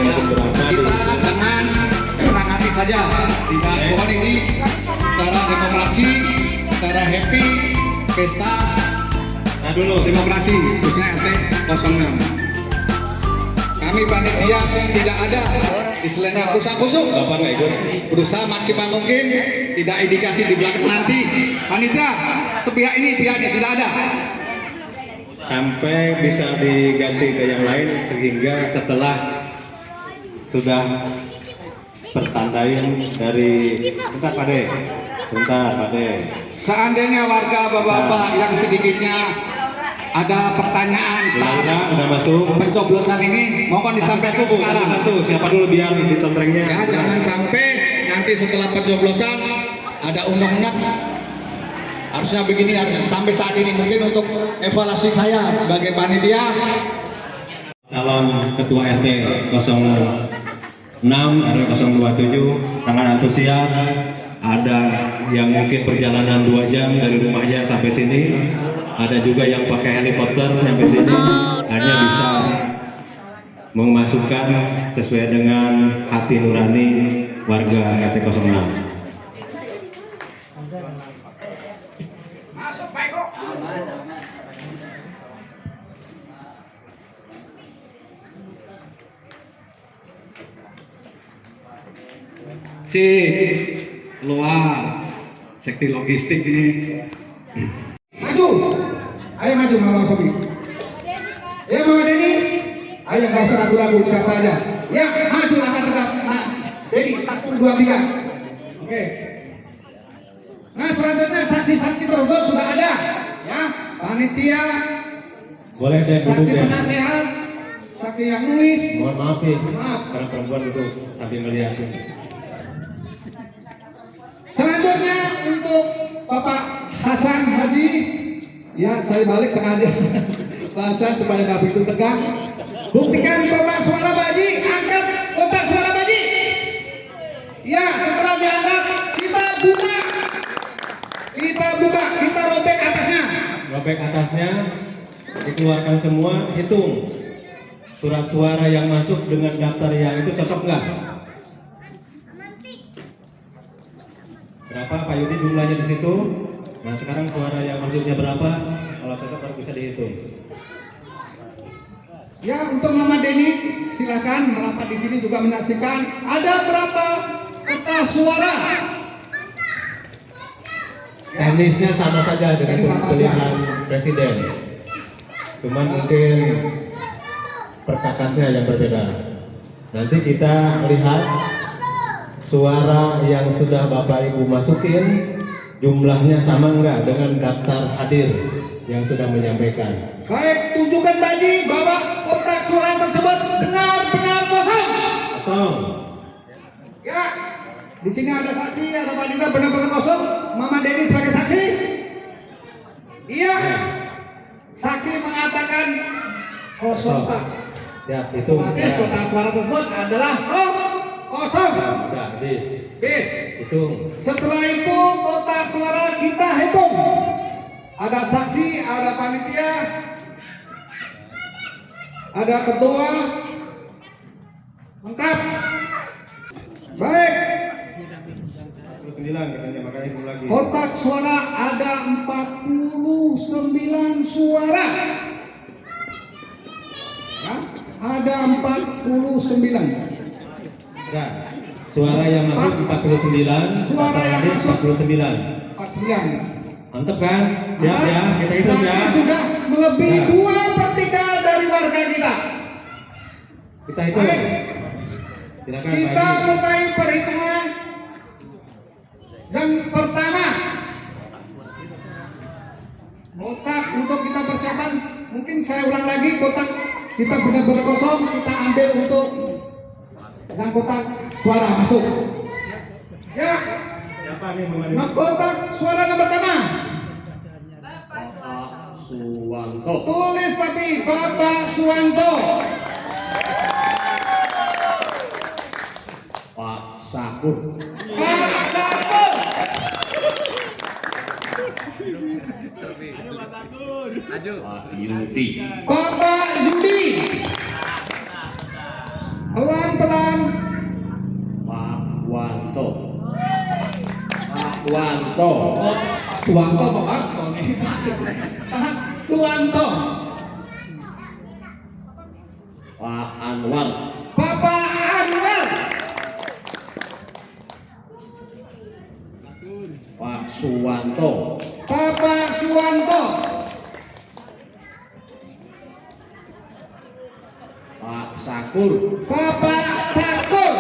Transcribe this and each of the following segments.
masuk berapa kita jangan senang hati saja. Tidak, pohon ini cara demokrasi, cara happy, pesta, nah dulu demokrasi, khususnya RT 06. Kami panitia tidak ada istilahnya kusuk-kusuk. Bapak nggak ikut? Berusaha maksimal mungkin, tidak indikasi di belakang nanti. Panitia sepihak ini pihaknya tidak ada. Sampai bisa diganti ke yang lain sehingga setelah sudah tertandain dari bentar Pak De. Seandainya warga bapak-bapak yang sedikitnya ada pertanyaan saat udah masuk pencoblosan ini, mohon disampaikan sekarang. Satu, siapa dulu biar di contrengnya. Ya, jangan sampai nanti setelah pencoblosan ada undang-undang harusnya begini, harusnya sampai saat ini. Mungkin untuk evaluasi saya sebagai panitia. Calon ketua RT 06 RW 027 sangat antusias. Ada yang mungkin perjalanan 2 jam dari rumahnya sampai sini. Ada juga yang pakai helikopter sampai sini, hanya bisa memasukkan sesuai dengan hati nurani warga RT 06. Si luar sekti logistik ini. Maju, ayo maju Mama Sobi. Ya Mama Deni, ayo nggak usah ragu-ragu siapa aja. Ya maju angkat tegap. Nah, Deni 1, 2, 3. Oke. Nah selanjutnya saksi-saksi terobos sudah ada. Ya panitia. Boleh deh duduk Saksi ya. penasehat, saksi yang nulis. Mohon maaf ya, Maaf. karena perempuan duduk sambil melihat. Selanjutnya untuk Bapak Hasan Hadi, ya saya balik sengaja Pak Hasan supaya nggak begitu tegang. Buktikan kotak suara Baji, angkat kotak suara Baji. Ya setelah diangkat kita buka, kita robek atasnya. Robek atasnya, dikeluarkan semua, hitung surat suara yang masuk dengan daftar yang itu cocok nggak? Berapa Pak Yudi jumlahnya di situ? Nah sekarang suara yang masuknya berapa? Kalau cocok baru bisa dihitung. Ya untuk Mama Deni silakan merapat di sini juga menyaksikan. Ada berapa kertas suara? Teknisnya sama saja dengan pemilihan presiden. Cuman mungkin perkakasnya yang berbeda. Nanti kita lihat suara yang sudah Bapak Ibu masukin jumlahnya sama enggak dengan daftar hadir yang sudah menyampaikan. Baik, tunjukkan Baji bahwa kotak suara tersebut benar-benar kosong. Kosong. Ya, di sini ada saksi, ada panitia benar-benar kosong. Mama Deni sebagai saksi. Iya. Saksi mengatakan kosong Pak. Siap, itu. Berarti kotak suara tersebut adalah kosong. Sudah, bis. Bis. Hitung. Setelah itu kotak suara kita hitung. Ada saksi, ada panitia, ada ketua, lengkap. Baik. 49 katanya, makanya hitung lagi. Kotak suara ada 49 suara. Ya, ada 49. Nah, suara yang masuk 49, Suara yang hadir masuk 49. 49. Mantep kan? Siap ya, kita hitung ya. Berarti sudah melebihi Nah. 2/3 dari warga kita. Kita hitung. Baik. Silakan Kita Pak Edi. mulai perhitungan. Dan pertama, kotak untuk kita persiapan, mungkin saya ulang lagi, kotak kita benar-benar kosong, kita ambil untuk yang kotak suara masuk. Ya, Siapa nih Bung Adi? nah, kotak suara yang pertama. Suwanto. Tulis tapi Bapak Suwanto. Pak Sakur. Pak Sakur. Pak Yudi. Bapak Yudi. Pelan Wanto. Suwanto Pak Wanto nih. Pak Suwanto. Pak Anwar. Bapak Anwar. Pak Suwanto. Bapak Suwanto. Pak Sakur. Bapak Sakur.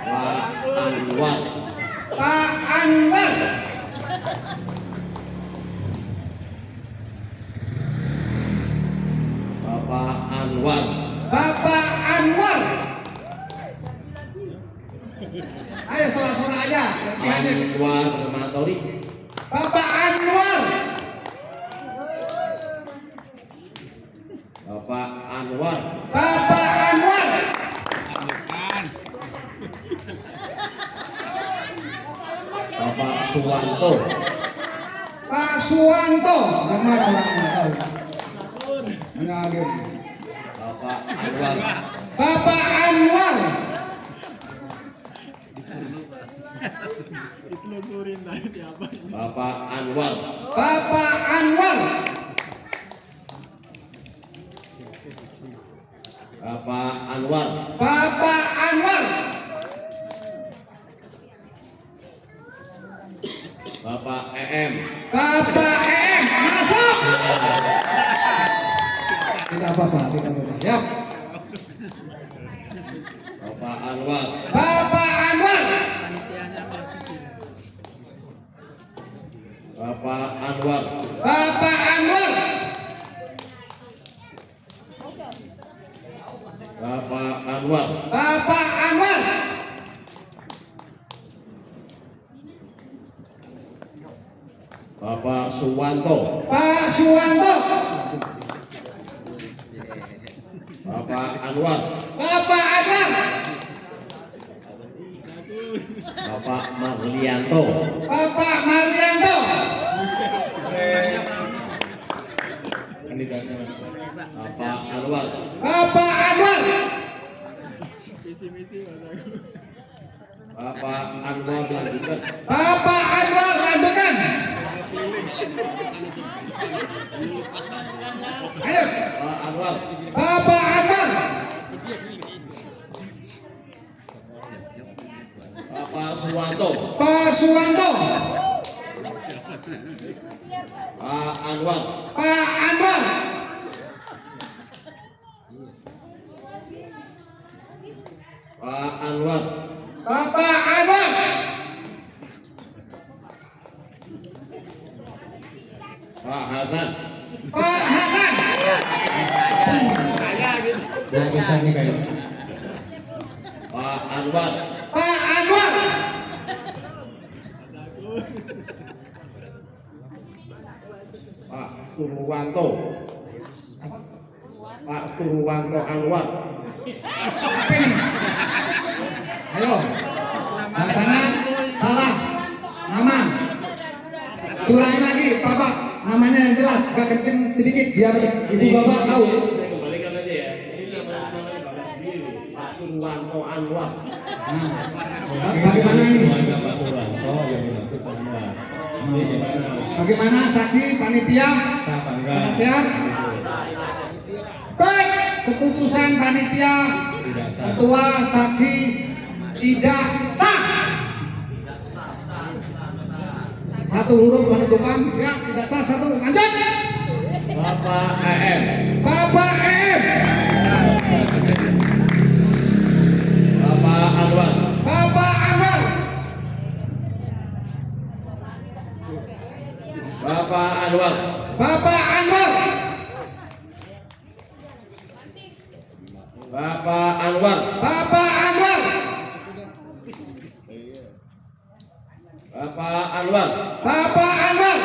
Pak Anwar. Pak Anwar. Bapak Anwar. Bapak Anwar. Ayo sorak-sorak aja. Latihannya. Anwar Matori. Bapak Anwar. Bapak Anwar. Bapak Anwar. Bapak Suwanto. Pak Suwanto. Nama orangnya tahu. Mengalir. Bapak Anwar. Bapak Anwar. Bapak Anwar. Bapak Anwar. Bapak Anwar. Bapak Anwar. Bapak EM. Bapak EM masuk. Tidak apa-apa, tidak apa-apa. Ya. Bapak Anwar. Bapak Anwar. Bapak Anwar. Bapak Anwar. Bapak Anwar. Bapak Anwar. Bapak Suwanto. Pak Suwanto. Bapak Anwar. Bapak Anwar. Bapak Marlianto. Bapak Marlianto. Bapak Anwar. Bapak Anwar. Bapak Anwar lanjutkan. Bapak Anwar lanjutkan. Ayo. Pak Anwar. Bapak Anwar. Bapak Suwanto. Pak Suwanto. Pak Anwar. Pak Anwar. Pak Anwar. Bapak Anwar. Pak Hasan. Pak Hasan. Pak Anwar. Pak Anwar. Pak Purwanto. Pak Purwanto Anwar. Apa ini? Ayo. Bahasanya salah. Nama. Ulangi lagi, Bapak. Namanya yang jelas, agak kencing sedikit biar ibu bapak tahu. Saya kembalikan aja ya. Ini namanya Bapak sendiri. Pak Purwanto Anwar. Nah, bagaimana ini? Keluarga Pak Purwanto yang dimaksud Anwar. Ini gimana? Bagaimana saksi panitia? Sah apa enggak? Penasehat? Baik, keputusan panitia Tidak sah. ketua saksi tidak sah. Satu huruf menentukan ya tidak sah satu. Lanjut. Bapak EM. Bapak EM. Bapak Anwar. Bapak Anwar. Bapak Anwar. Bapak Anwar. Bapak Anwar. Bapak Anwar. Bapak Anwar. Bapak Anwar.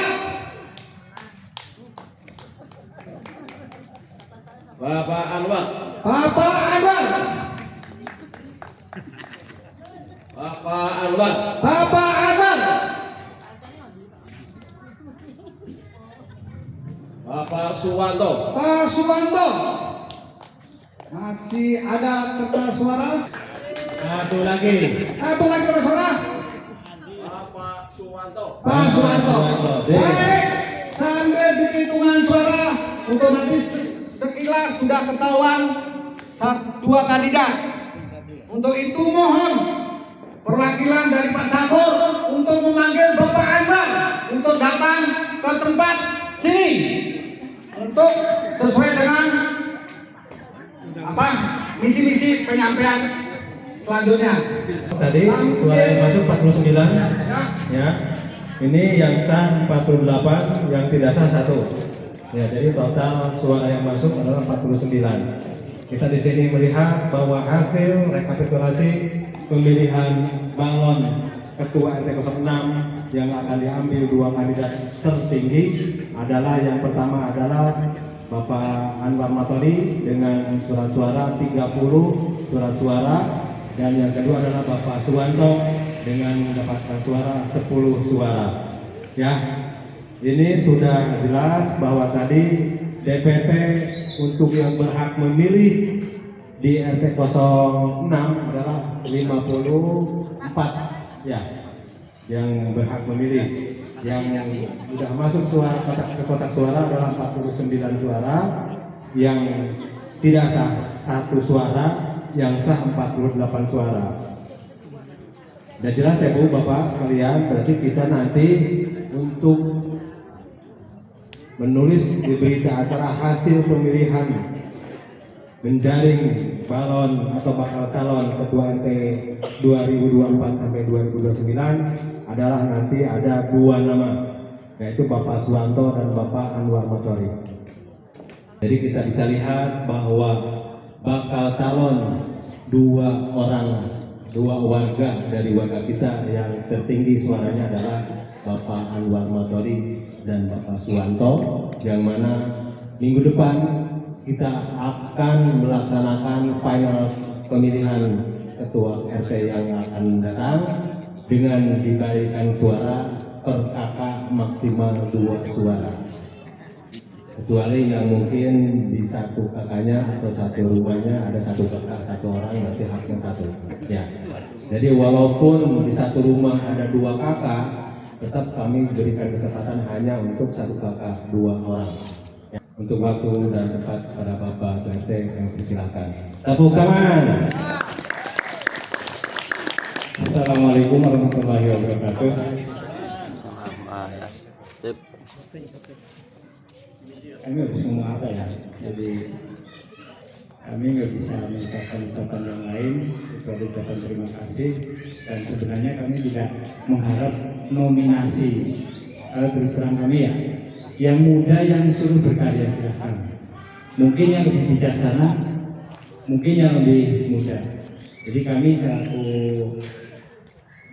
Bapak Anwar. Bapak Anwar. Bapak Anwar. Bapak Anwar. Bapak Suwanto. Pak Suwanto. Masih ada kertas suara? Satu lagi. Satu lagi kertas suara? Bapak Suwanto. Pak Suwanto. Baik, sambil hitungan suara untuk nanti sekilas sudah ketahuan dua kandidat. Untuk itu mohon perwakilan dari Pak Sakur untuk memanggil Bapak Anwar untuk datang ke tempat sini untuk sesuai dengan misi-misi penyampaian selanjutnya. Tadi suara yang masuk 49 ya. Ini yang sah 48, yang tidak sah 1. Ya, jadi total suara yang masuk adalah 49. Kita di sini melihat bahwa hasil rekapitulasi pemilihan balon ketua RT 06 yang akan diambil dua kandidat tertinggi adalah yang pertama adalah Bapak Anwar Matori dengan surat suara 30 surat suara, dan yang kedua adalah Bapak Suwanto dengan mendapatkan suara 10 suara. Ya, ini sudah jelas bahwa tadi DPT untuk yang berhak memilih di RT 06 adalah 54 ya, yang berhak memilih. Yang sudah masuk suara ke kotak suara adalah 49 suara, yang tidak sah 1 suara, yang sah 48 suara. Dan jelas ya Bu, Bapak sekalian, berarti kita nanti untuk menulis di berita acara hasil pemilihan menjaring balon atau bakal calon ketua RT 2024 sampai 2029 adalah nanti ada 2 nama, yaitu Bapak Suwanto dan Bapak Anwar Matori. Jadi kita bisa lihat bahwa bakal calon 2 warga dari warga kita yang tertinggi suaranya adalah Bapak Anwar Matori dan Bapak Suwanto, yang mana minggu depan kita akan melaksanakan final pemilihan ketua RT yang akan datang dengan diberikan suara per kakak maksimal 2 suara, kecuali yang mungkin di satu kakaknya atau satu rumahnya ada 1 kakak 1 orang, nanti haknya 1 ya. Jadi walaupun di satu rumah ada 2 kakak, tetap kami berikan kesempatan hanya untuk 1 kakak 2 orang. Untuk waktu dan tempat pada Bapak RT yang persilakan. Tepuk tangan. Assalamualaikum warahmatullahi wabarakatuh. Kami harus ngomong apa ya? Jadi kami nggak bisa mengucapkan ucapan yang lain kecuali ucapan terima kasih, dan sebenarnya kami tidak mengharap nominasi. Kalau terus terang kami ya, yang muda yang suruh berkarya silahkan. Mungkin yang lebih bijaksana, mungkin yang lebih muda. Jadi kami selaku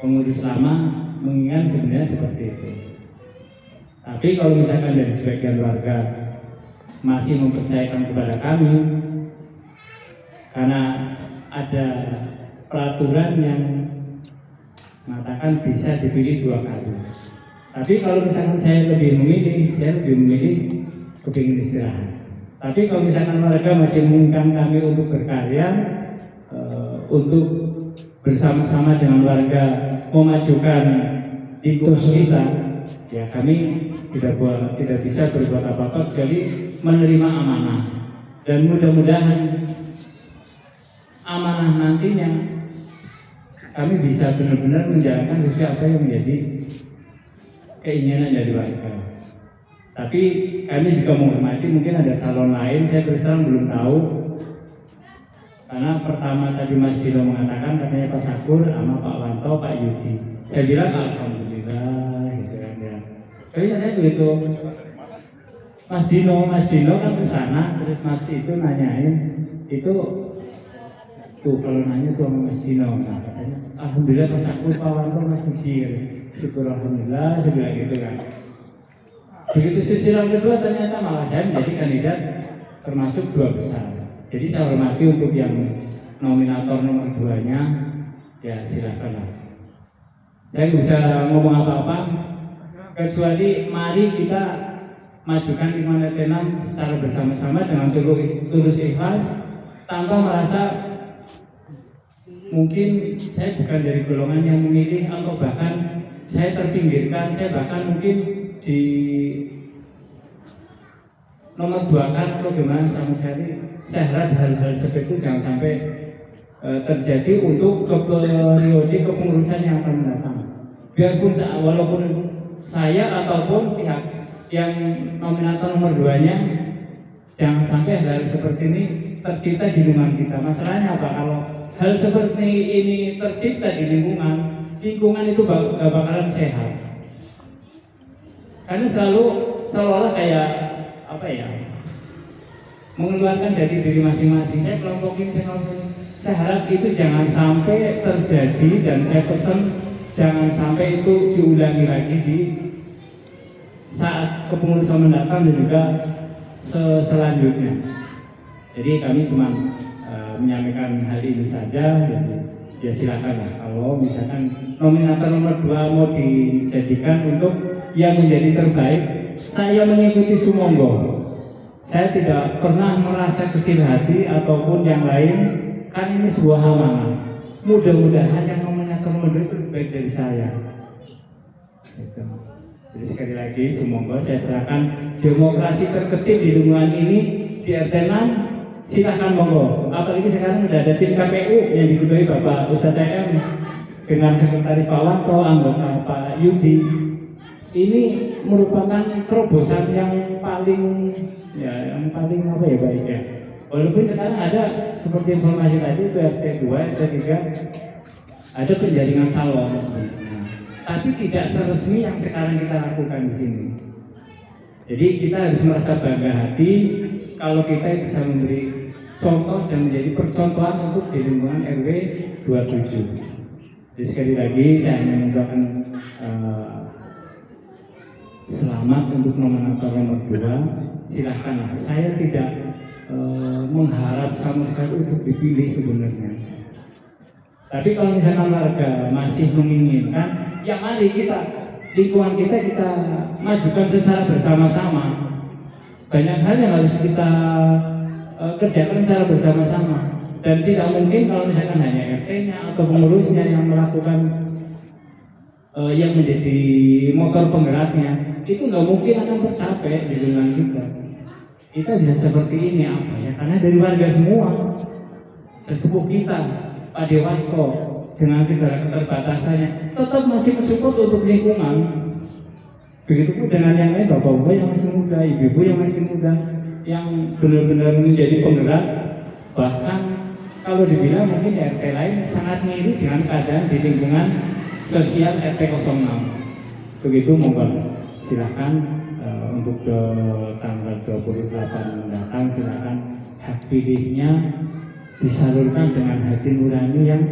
pengurus lama mengingat sebenarnya seperti itu. Tapi kalau misalkan dari sebagian warga masih mempercayakan kepada kami karena ada peraturan yang mengatakan bisa dipilih 2 kali. Tapi kalau misalkan saya lebih memilih kepingin istirahat. Tapi kalau misalkan mereka masih menginginkan kami untuk berkarya, untuk bersama-sama dengan warga memajukan lingkungan kita, ya kami tidak bisa berbuat apa-apa kecuali menerima amanah. Dan mudah-mudahan amanah nantinya kami bisa benar-benar menjalankan sesuai apa yang menjadi keinginan dari warga. Tapi kami juga menghormati mungkin ada calon lain, saya terus terang belum tahu. Karena pertama tadi Mas Dino mengatakan katanya Pak Sakur sama Pak Wanto, Pak Yudi. Saya bilang alhamdulillah gitu kan ya. Tapi saya begitu Mas Dino kan ke sana, terus Mas itu nanyain itu tuh kalau nanya tuh sama Mas Dino, nah, katanya alhamdulillah Pak Sakur, Pak Wanto, Mas Yudi. Syukur alhamdulillah, saya bilang gitu kan. Begitu susulan kedua ternyata malah saya menjadi kandidat termasuk 2 besar. Jadi saya hormati untuk yang nominator nomor 2-nya, ya silakanlah. Saya nggak bisa ngomong apa-apa kecuali mari kita majukan lingkungan RT 6 secara bersama-sama dengan tulus ikhlas tanpa merasa mungkin saya bukan dari golongan yang memilih, atau bahkan saya terpinggirkan, saya bahkan mungkin di nomor 2 kan atau gimana sama sekali. Saya harap hal-hal seperti itu jangan sampai terjadi untuk periode kepengurusan yang akan mendatang. Biarpun walaupun saya ataupun pihak yang nominator nomor 2-nya, jangan sampai hal seperti ini tercipta di lingkungan kita. Masalahnya apa? Kalau hal seperti ini tercipta di lingkungan itu gak bakalan sehat. Karena selalu seolah-olah kayak apa ya, mengeluarkan jati diri masing-masing. Saya kelompokin. Saya harap itu jangan sampai terjadi, dan saya pesan jangan sampai itu diulangi lagi di saat kepengurusan mendatang dan juga selanjutnya. Jadi kami cuma menyampaikan hal ini saja. Ya silakan lah, kalau misalkan nominator nomor 2 mau dijadikan untuk yang menjadi terbaik, saya mengikuti sumonggo. Saya tidak pernah merasa kecil hati ataupun yang lain, kan ini sebuah amanah. Mudah-mudahan yang nominator nomor 2 itu lebih baik dari saya. Gitu. Jadi sekali lagi sumonggo, saya serahkan demokrasi terkecil di lingkungan ini di RT 6. Silahkan monggo. Apalagi sekarang sudah ada tim KPU yang diketuai Bapak Ustadz TM dengan Sekretaris Pak Wanto, anggota Pak Yudi. Ini merupakan terobosan yang paling apa ya, baik ya. Walaupun sekarang ada seperti informasi tadi itu RT 2, RT 3 ada penjaringan calon sebenarnya, tapi tidak seresmi yang sekarang kita lakukan di sini. Jadi kita harus merasa bangga hati kalau kita bisa memberi contoh dan menjadi percontohan untuk di lingkungan RW 27. Jadi sekali lagi saya hanya mengucapkan selamat untuk nominator nomor 2. Silahkanlah, saya tidak mengharap sama sekali untuk dipilih sebenarnya. Tapi kalau misalnya warga masih menginginkan, ya mari lingkungan kita majukan secara bersama-sama. Banyak hal yang harus kita kerjakan secara bersama-sama, dan tidak mungkin kalau misalkan hanya RT-nya atau pengurusnya yang melakukan yang menjadi motor penggeraknya, itu nggak mungkin akan tercapai di lingkungan kita. Kita bisa seperti ini apa ya? Karena dari warga semua, sesepuh kita, Pak Dewasto dengan segala keterbatasannya tetap masih mensupport untuk lingkungan. Begitupun dengan yang lain, bapak-bapak yang masih muda, ibu-ibu yang masih muda, yang benar-benar menjadi penggerak. Bahkan kalau dibilang mungkin RT lain sangat mirip dengan keadaan di lingkungan sosial RT 06. Begitu, monggo silahkan untuk tanggal 28 mendatang, silahkan hak pilihnya disalurkan dengan hati nurani yang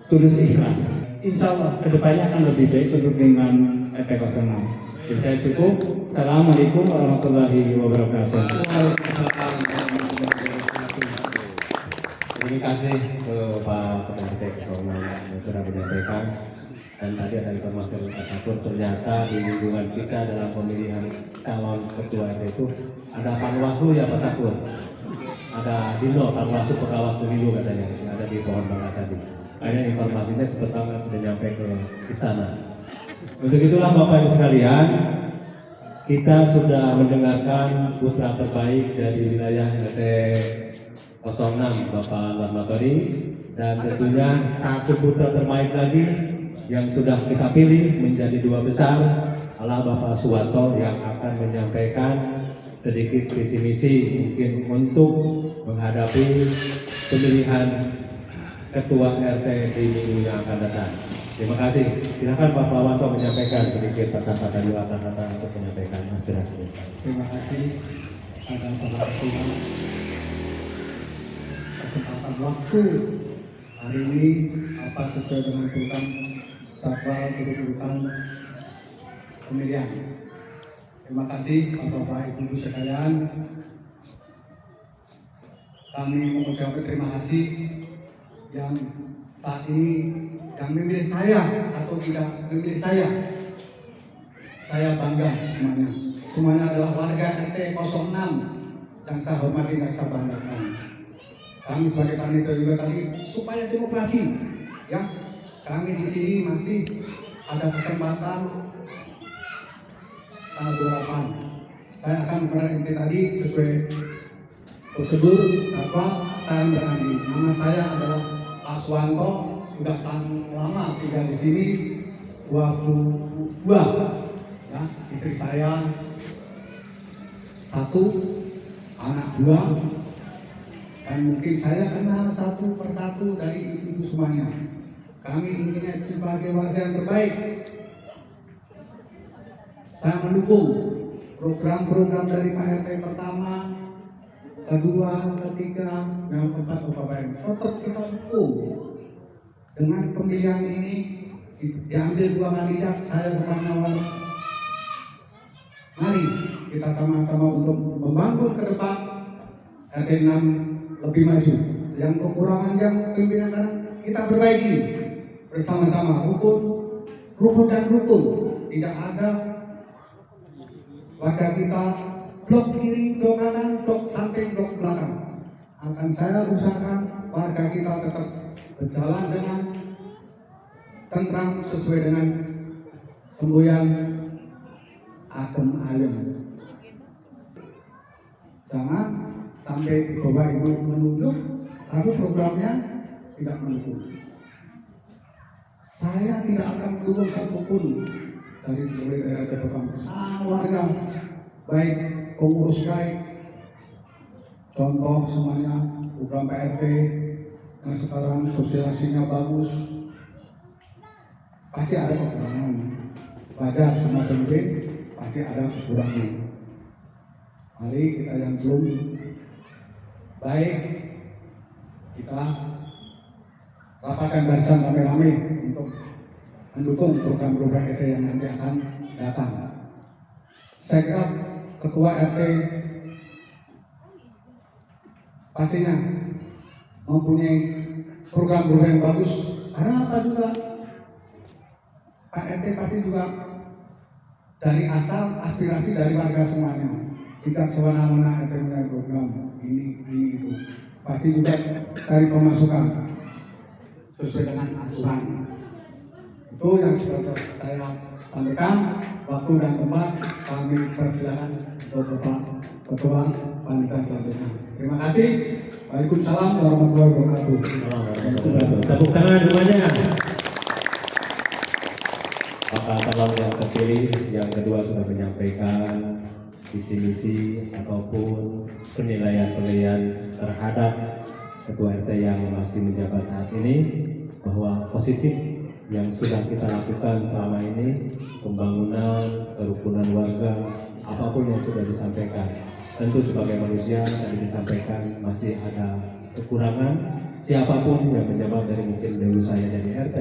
tulus ikhlas. Insya Allah kedepannya akan lebih baik untuk lingkungan RT 06. Jadi saya cukup. Assalamualaikum warahmatullahi wabarakatuh. Terima kasih ke Pak Ketua RT 06 yang sudah menyampaikan. Dan tadi ada informasi dari Pak Sakur, ternyata di lingkungan kita dalam pemilihan calon ketua RT itu ada Panwaslu ya Pak Sakur, ada Dino Panwaslu pengawas pemilu katanya, ada di pohon bangga tadi. Hanya informasinya pertama sudah nyampe ke istana. Untuk itulah Bapak Ibu sekalian, kita sudah mendengarkan putra terbaik dari wilayah RT 06 Bapak Anwar Masori, dan tentunya satu putra terbaik lagi yang sudah kita pilih menjadi 2 besar adalah Bapak Suwanto yang akan menyampaikan sedikit visi misi mungkin untuk menghadapi pemilihan ketua RT di minggu yang akan datang. Terima kasih. Silakan Bapak Wanto menyampaikan sedikit kata-kata untuk menyampaikan aspirasi. Terima kasih pada Bapak Ketua kesempatan waktu hari ini apa sesuai dengan program jadwal urutan pemilihan. Terima kasih Bapak Ibu sekalian. Kami mengucapkan terima kasih yang saat ini yang memilih saya atau tidak memilih saya. Saya bangga semuanya. Semuanya adalah warga RT 06 yang saya hormati dan saya banggakan. kami sebagai panitia juga tadi supaya demokrasi, ya. Kami di sini masih ada kesempatan tanggal 28. Saya akan mengenai tadi sesuai prosedur apa saya berani. Nama saya adalah Pak Suwanto, sudah lama tinggal di sini 22. Ya, istri saya 1, anak 2, dan mungkin saya kenal satu persatu dari ibu semuanya. Kami inginnya sebagai warga yang terbaik. Saya mendukung program-program dari Pak RT pertama, kedua, ketiga, yang keempat, Bapak. Tetap kita dukung. Dengan pemilihan ini diambil 2 kandidat, saya sama Nawar. Mari kita sama-sama untuk membangun ke depan RT 6 lebih maju. Yang kekurangan yang pimpinan kita perbaiki bersama-sama, rukun dan rukun. Tidak ada warga kita blok kiri, blok kanan, blok samping, blok belakang. Akan saya usahakan warga kita tetap berjalan dengan tentram sesuai dengan semboyan adem ayem. Jangan sampai Bapak Ibu menunjuk, tapi programnya tidak mendukung. Saya tidak akan mendukung satupun dari seluruh daerah program. Warga baik, pengurus baik, contoh semuanya program PRT yang sekarang sosialisasinya bagus, pasti ada kekurangan. Wajar sama pemimpin pasti ada kekurangan. Mari kita yang belum baik, kita rapatkan barisan rame-rame untuk mendukung program-program RT yang nanti akan datang. Saya kira ketua RT pastinya mempunyai program-program yang bagus. Karena apa juga? Pak RT pasti juga dari asal aspirasi dari warga semuanya. Tidak semena-mena RT punya program ini itu. Pasti juga dari pemasukan sesuai dengan aturan. Itu yang sudah saya sampaikan. Waktu dan tempat kami persilakan untuk Bapak Ketua Panitia selanjutnya. Terima kasih. Waalaikumsalam warahmatullahi wabarakatuh. Tepuk tangan semuanya. Bakal calon yang terpilih yang kedua sudah menyampaikan visi misi ataupun penilaian terhadap ketua RT yang masih menjabat saat ini, bahwa positif yang sudah kita lakukan selama ini, pembangunan, kerukunan warga, apapun yang sudah disampaikan. Tentu sebagai manusia tadi disampaikan masih ada kekurangan. Siapapun yang menjabat dari mungkin dulu saya jadi RT,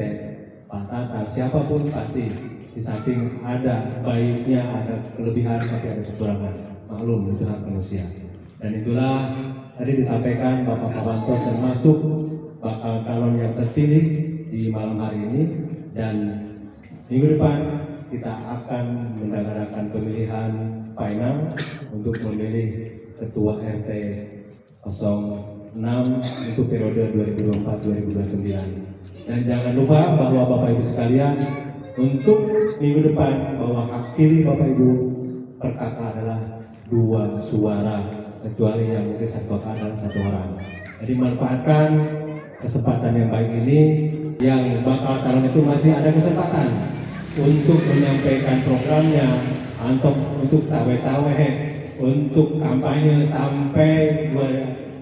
Pak Tatar, siapapun pasti di samping ada baiknya, ada kelebihan, tapi ada kekurangan. Maklum, itu hak manusia. Dan itulah tadi disampaikan Bapak Pawanto termasuk bakal calon yang terpilih di malam hari ini, dan minggu depan kita akan mengadakan pemilihan final untuk memilih ketua RT 06 untuk periode 2024-2029. Dan jangan lupa bahwa Bapak Ibu sekalian, untuk minggu depan bahwa hak pilih Bapak Ibu per kakak adalah 2 suara, kecuali yang mungkin satu kakak adalah 1 orang. Jadi manfaatkan kesempatan yang baik ini. Yang bakal calon itu masih ada kesempatan untuk menyampaikan programnya, untuk cawe-cawe, untuk kampanye sampai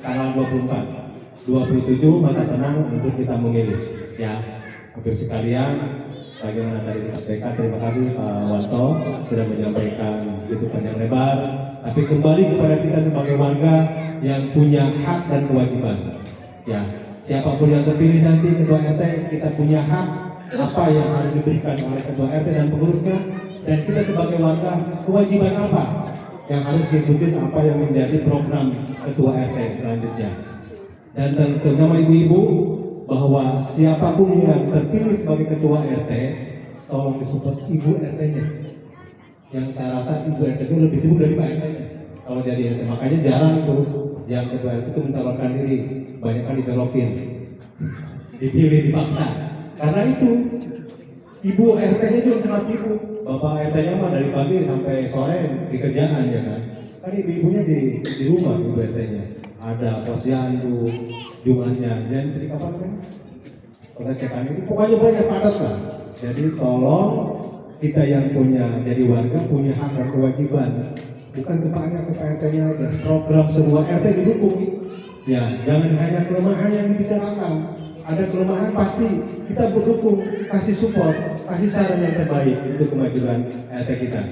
tanggal 24, 27 masa tenang untuk kita memilih. Ya, Bapak sekalian, bagaimana tadi disampaikan, terima kasih Pak Wanto sudah menyampaikan itu panjang lebar. Tapi kembali kepada kita sebagai warga yang punya hak dan kewajiban. Ya, siapapun yang terpilih nanti ketua RT, kita punya hak apa yang harus diberikan oleh ketua RT dan pengurusnya, dan kita sebagai warga kewajiban apa yang harus diikuti, apa yang menjadi program ketua RT selanjutnya. Dan terutama ibu-ibu, bahwa siapapun yang terpilih sebagai ketua RT, tolong disupport ibu RT-nya. Yang saya rasa ibu RT itu lebih sibuk dari Pak RT-nya kalau jadi RT. Makanya jarang tuh yang ketua RT itu mencalonkan diri. banyak kan ditolokin, dipilih dipaksa. Karena itu ibu RT-nya juga sangat sibuk. Bapak RT-nya mah dari pagi sampai sore di kerjaan ya kan. Kan ibu-ibunya di rumah ibu RT-nya. Ada posyandu, Jumatnya, dan tadi kapan kan? Pengecekan itu pokoknya banyak padat lah. Jadi tolong kita yang punya jadi warga punya hak dan kewajiban. Bukan kepada RT-nya aja. Program semua RT didukung. Ya, jangan hanya kelemahan yang dibicarakan. Ada kelemahan pasti kita berdukung, kasih support, kasih saran yang terbaik untuk kemajuan RT kita.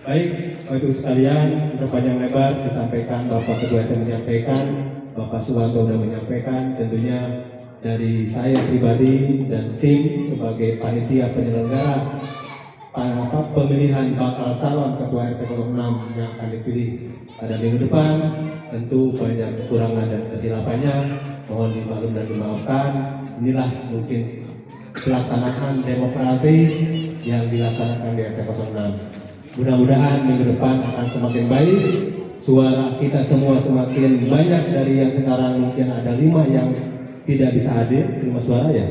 Baik, Bapak Ibu sekalian, sudah panjang lebar disampaikan, Bapak Ketua RT menyampaikan, Bapak Suwanto sudah menyampaikan, tentunya dari saya pribadi dan tim sebagai panitia penyelenggara pemilihan bakal calon Ketua RT 06 yang akan dipilih pada minggu depan, tentu banyak kekurangan dan kehilafannya, mohon dimaklum dan dimaafkan. Inilah mungkin pelaksanaan demokratis yang dilaksanakan di RT 06. Mudah-mudahan minggu depan akan semakin baik, suara kita semua semakin banyak dari yang sekarang mungkin ada 5 yang tidak bisa hadir, 5 suara ya,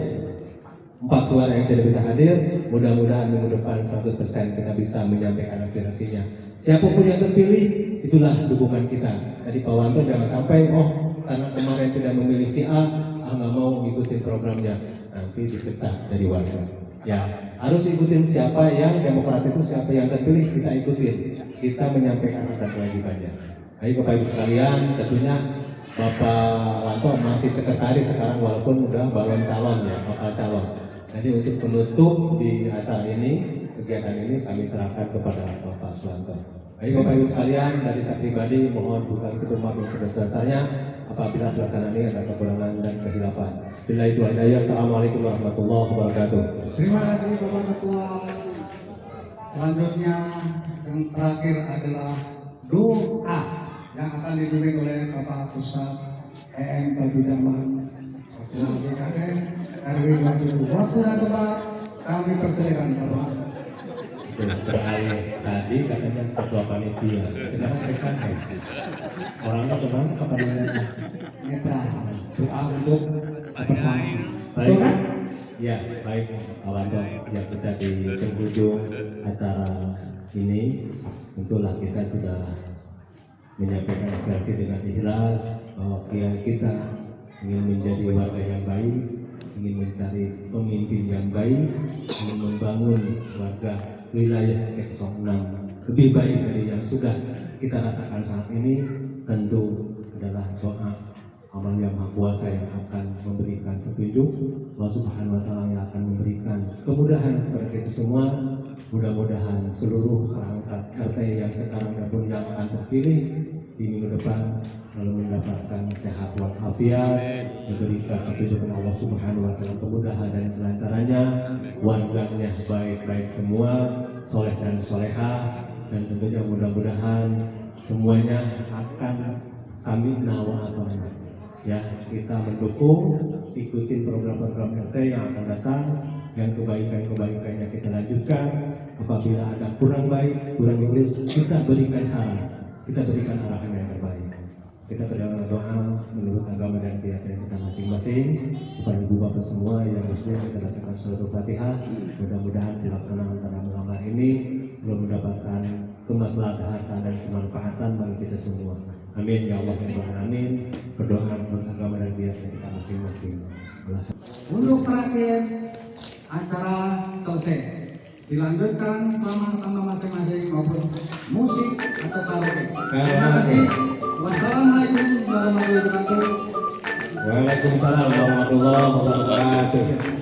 4 suara yang tidak bisa hadir. Mudah-mudahan minggu depan 100% kita bisa menyampaikan aspirasinya. Siapapun yang terpilih, itulah dukungan kita. Tadi Pak Wanto jangan sampai, karena kemarin tidak memilih si A, nggak mau ikutin programnya, nanti dipecah dari warga. Ya, harus ikutin siapa yang demokrat itu, siapa yang terpilih, kita ikutin. Kita menyampaikan hak dan kewajibannya. Baik Bapak Ibu sekalian, tentunya Bapak Wanto masih sekretaris sekarang walaupun udah balon calon ya, bakal calon. Jadi untuk penutup di acara ini, kegiatan ini kami serahkan kepada Bapak Suwanto. Baik Bapak Ibu sekalian, dari saya pribadi mohon bukan keturmat yang sebesar-besarnya apabila pelaksanaan ini ada kekurangan dan kehilafan. Bila itu hidayah, assalamualaikum warahmatullahi wabarakatuh. Terima kasih Bapak Ketua. Selanjutnya yang terakhir adalah doa yang akan dipimpin oleh Bapak Ustadz EM Bajudaman, Ketua BKN RW 27. Waktu dan tempat kami persilakan Bapak. Beralih tadi katanya ketua panitia, sekarang PKN. Orangnya kemana kepanitiaannya? Kita doa untuk bersama. Baik. Betul kan? Ya, baik kawan ya, kita di penghujung acara ini, tentulah kita sudah menyampaikan aspirasi dengan ikhlas bahwa kita ingin menjadi warga yang baik, ingin mencari pemimpin yang baik, ingin membangun warga wilayah RT 06 lebih baik dari yang sudah kita rasakan saat ini. Tentu adalah doa amal yang maha kuasa yang akan memberikan petunjuk, Allah Subhanahu wa Ta'ala yang akan memberikan kemudahan kepada kita semua. Mudah-mudahan seluruh perangkat RT yang sekarang maupun yang akan terpilih di minggu depan selalu mendapatkan sehat walafiat, diberikan petunjuk Allah Subhanahu wa Ta'ala, kemudahan dan kelancarannya, warganya baik-baik semua, soleh dan solehah, dan tentunya mudah-mudahan semuanya akan sami'na wa ata'na. Ya, kita mendukung, ikutin program-program RT yang akan datang, dan kebaikan-kebaikannya kita lanjutkan. Apabila ada kurang baik, kurang bagus, kita berikan saran, kita berikan arahan yang terbaik. Kita berdoa menurut agama dan keyakinan kita masing-masing. Kepada ibu bapak semua yang muslim, kita bacakan surat Al-Fatihah. Mudah-mudahan dilaksanakan pada malam hari ini belum mendapatkan kemaslahatan dan kemanfaatan bagi kita semua. Amin ya Allah ya Rabbal alamin. Berdoa menurut agama dan keyakinan kita masing-masing. Untuk terakhir acara selesai, dilanjutkan tamu-tamu masing-masing maupun musik atau karaoke. Terima kasih. Wassalamualaikum warahmatullahi wabarakatuh. Waalaikumsalam warahmatullahi wabarakatuh.